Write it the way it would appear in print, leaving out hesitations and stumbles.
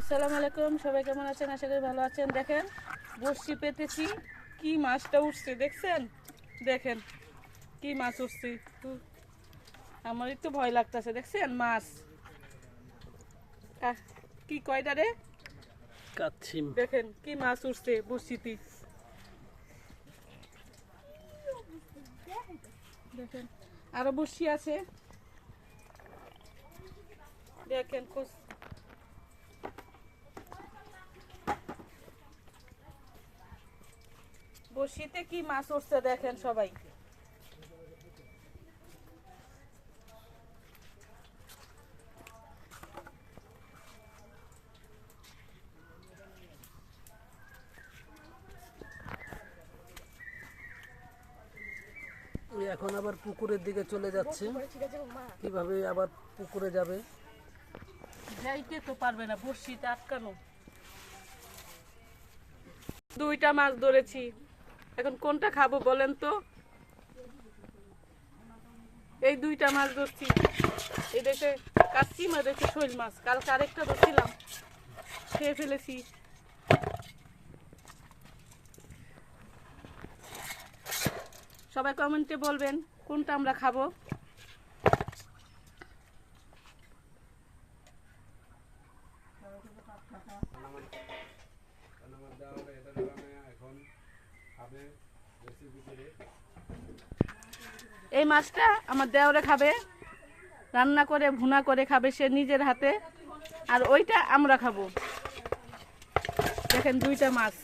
আসসালামু আলাইকুম, সবাই কেমন আছেন? আশা করি ভালো আছেন। দেখেন বড়শি পেতেছি, কি মাছটা উঠছে দেখছেন? দেখেন কি মাছ উঠছে, আমার একটু ভয় লাগতেছে। দেখছেন মাছ কি কয়টা রে, কাচ্ছিম। দেখেন কি মাছ উঠছে বড়শিতে। দেখেন আরো বড়শি আছে, দেখেন বড়শিতে কি মাছ উঠছে দেখেন সবাই। এখন আবার পুকুরের দিকে চলে যাচ্ছে, কিভাবে আবার পুকুরে যাবে? যাইতে তো পারবে না, বড়শিতে আটকানো। দুইটা মাছ ধরেছি, এখন কোনটা খাবো বলেন তো? এই দুইটা মাছ ধরছি, এই দেখে কাচ্চি মাছ, দেখে শৈল মাছ। কালকে আরেকটা ধরছিলাম, খেয়ে ফেলেছি। সবাই কমেন্টে বলবেন কোনটা আমরা খাবো। এই মাছটা আমার দেওরে খাবে, রান্না করে ভুনা করে খাবে সে নিজের হাতে, আর ওইটা আমরা খাবো। দেখেন দুইটা মাছ।